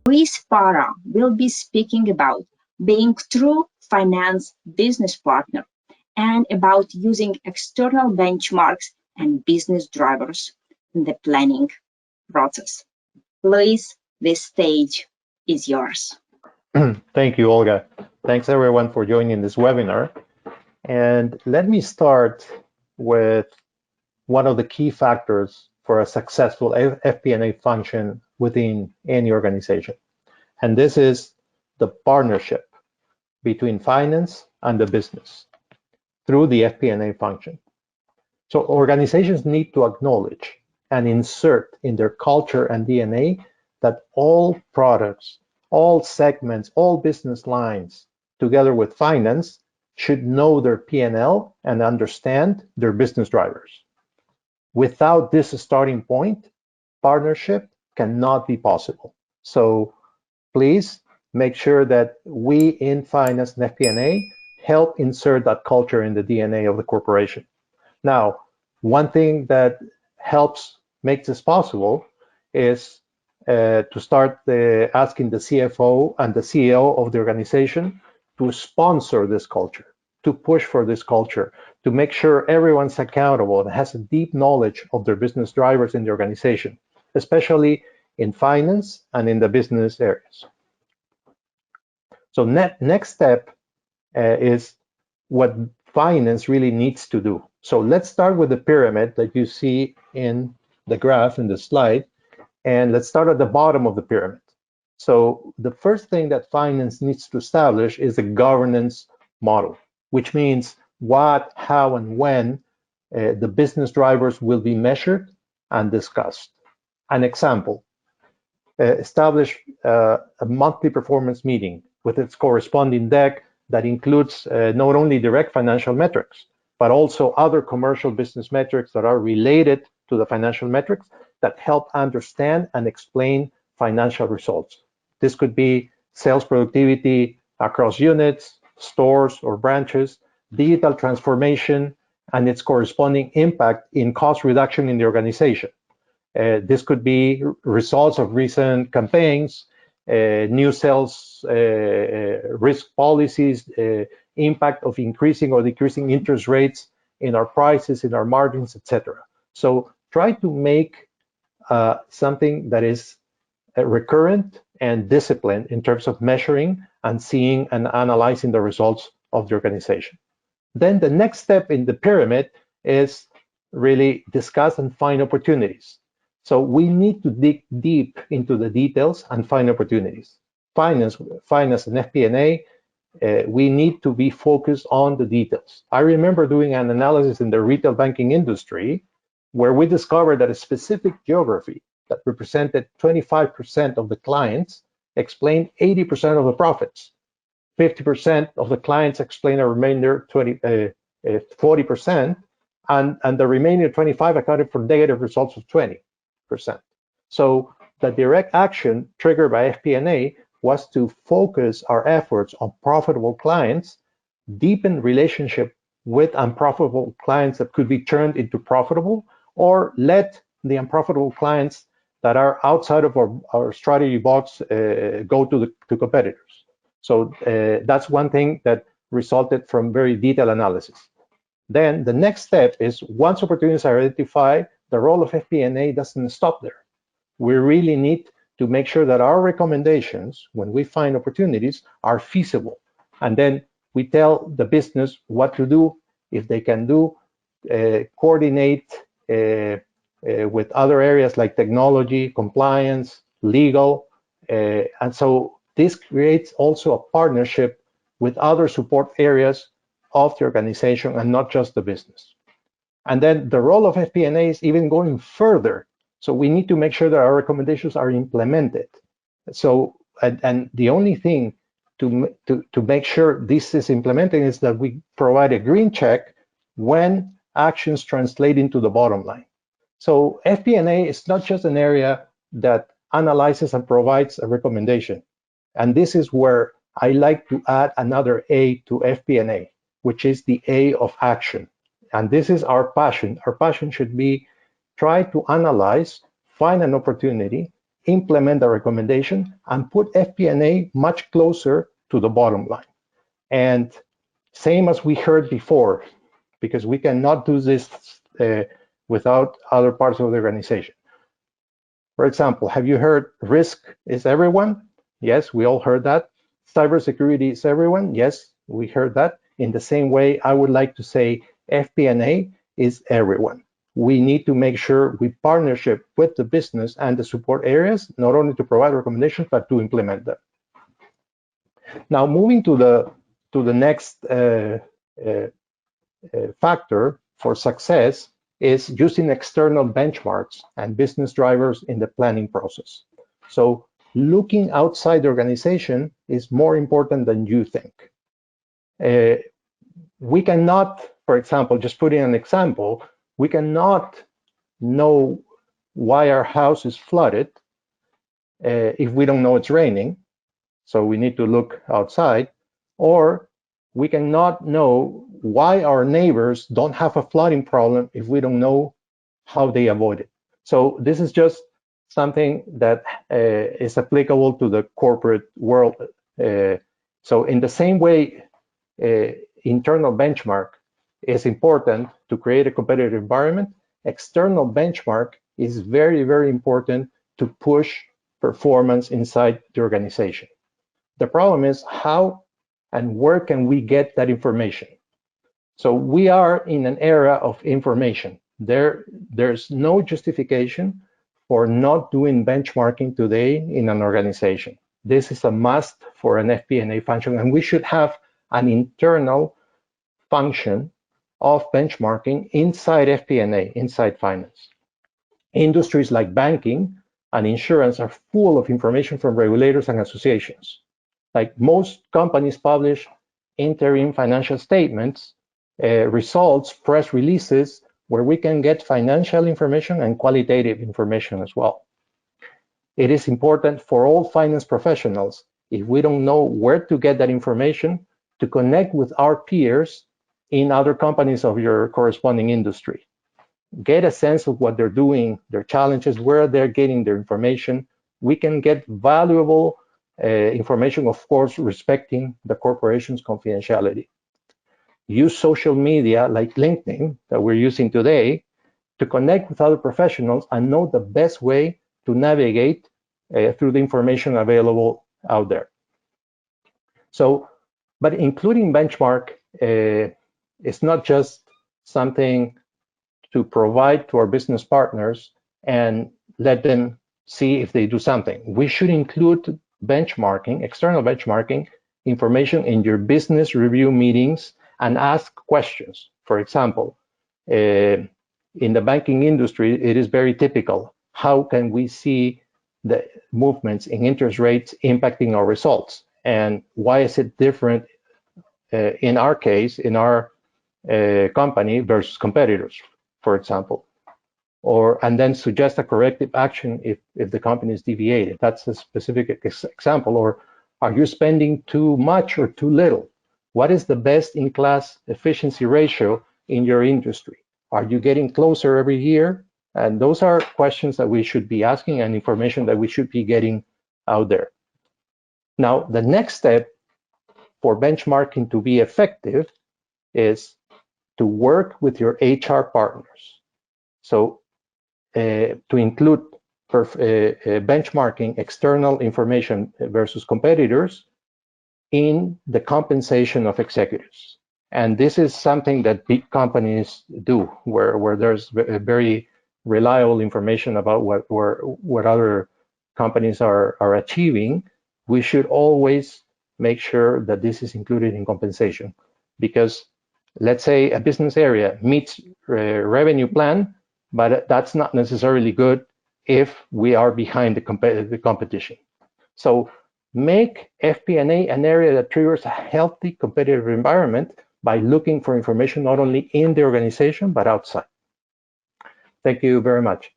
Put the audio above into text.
Parra will be speaking about being true finance business partner and about using external benchmarks and business drivers in the planning process. Luis, the stage is yours. Thank you, Olga. Thanks everyone for joining this webinar. And let me start with one of the key factors for a successful FP&A function within any organization. And this is the partnership between finance and the business through the FP&A function. So organizations need to acknowledge and insert in their culture and DNA that all products, all segments, all business lines, together with finance, should know their P&L and understand their business drivers. Without this starting point, partnership cannot be possible. So please make sure that we in finance and FP&A help insert that culture in the DNA of the corporation. Now, one thing that helps make this possible is to start asking the CFO and the CEO of the organization to sponsor this culture, to push for this culture, to make sure everyone's accountable and has a deep knowledge of their business drivers in the organization, especially in finance and in the business areas. So next step is what finance really needs to do. So let's start with the pyramid that you see in the graph in the slide, and let's start at the bottom of the pyramid. So the first thing that finance needs to establish is a governance model, which means what, how, and when the business drivers will be measured and discussed. An example, establish a monthly performance meeting with its corresponding deck that includes not only direct financial metrics, but also other commercial business metrics that are related to the financial metrics that help understand and explain financial results. This could be sales productivity across units, stores, or branches, digital transformation, and its corresponding impact in cost reduction in the organization. This could be results of recent campaigns, new sales risk policies, impact of increasing or decreasing interest rates in our prices, in our margins, etc. So try to make something that is recurrent and disciplined in terms of measuring and seeing and analyzing the results of the organization. Then the next step in the pyramid is really discuss and find opportunities. So we need to dig deep into the details and find opportunities. Finance and FP&A, we need to be focused on the details. I remember doing an analysis in the retail banking industry where we discovered that a specific geography that represented 25% of the clients explained 80% of the profits. 50% of the clients explained a remainder 40%, and the remaining 25 accounted for negative results of 20%. So the direct action triggered by FP&A was to focus our efforts on profitable clients, deepen relationship with unprofitable clients that could be turned into profitable, or let the unprofitable clients that are outside of our strategy box go to competitors. So that's one thing that resulted from very detailed analysis. Then the next step is once opportunities are identified, the role of FP&A doesn't stop there. We really need to make sure that our recommendations, when we find opportunities, are feasible. And then we tell the business what to do, if they can do, coordinate with other areas like technology, compliance, legal. And so this creates also a partnership with other support areas of the organization and not just the business. And then the role of FP&A is even going further. So we need to make sure that our recommendations are implemented. So, and the only thing to make sure this is implemented is that we provide a green check when actions translate into the bottom line. So FP&A is not just an area that analyzes and provides a recommendation. And this is where I like to add another A to FP&A, which is the A of action. And this is our passion. Our passion should be try to analyze, find an opportunity, implement the recommendation and put FP&A much closer to the bottom line. And same as we heard before, because we cannot do this without other parts of the organization. For example, have you heard risk is everyone? Yes, we all heard that. Cybersecurity is everyone? Yes, we heard that. In the same way, I would like to say FP&A is everyone. We need to make sure we partnership with the business and the support areas, not only to provide recommendations, but to implement them. Now, moving to the next factor for success is using external benchmarks and business drivers in the planning process. So looking outside the organization is more important than you think. We cannot, for example, just putting an example, we cannot know why our house is flooded if we don't know it's raining. So we need to look outside, or we cannot know why our neighbors don't have a flooding problem if we don't know how they avoid it. So this is just something that is applicable to the corporate world. So in the same way, internal benchmark is important to create a competitive environment. External benchmark is very, very important to push performance inside the organization. The problem is how and where can we get that information? So we are in an era of information. There's no justification for not doing benchmarking today in an organization. This is a must for an FP&A function, and we should have an internal function of benchmarking inside FP&A, inside finance. Industries like banking and insurance are full of information from regulators and associations. Like most companies publish interim financial statements, results, press releases, where we can get financial information and qualitative information as well. It is important for all finance professionals, if we don't know where to get that information, to connect with our peers in other companies of your corresponding industry. Get a sense of what they're doing, their challenges, where they're getting their information. We can get valuable information, of course, respecting the corporation's confidentiality. Use social media like LinkedIn that we're using today to connect with other professionals and know the best way to navigate through the information available out there. So, but including benchmark is not just something to provide to our business partners and let them see if they do something. We should include benchmarking, external benchmarking information in your business review meetings and ask questions. For example, in the banking industry, it is very typical. How can we see the movements in interest rates impacting our results? And why is it different in our case, in our company versus competitors, for example? And then suggest a corrective action if the company is deviated. That's a specific example. Or are you spending too much or too little? What is the best in class efficiency ratio in your industry? Are you getting closer every year? And those are questions that we should be asking and information that we should be getting out there. Now, the next step for benchmarking to be effective is to work with your HR partners. So to include benchmarking external information versus competitors in the compensation of executives. And this is something that big companies do, where there's very reliable information about what other companies are achieving. We should always make sure that this is included in compensation, because let's say a business area meets revenue plan, but that's not necessarily good if we are behind the competition. So make FP&A an area that triggers a healthy competitive environment by looking for information not only in the organization, but outside. Thank you very much.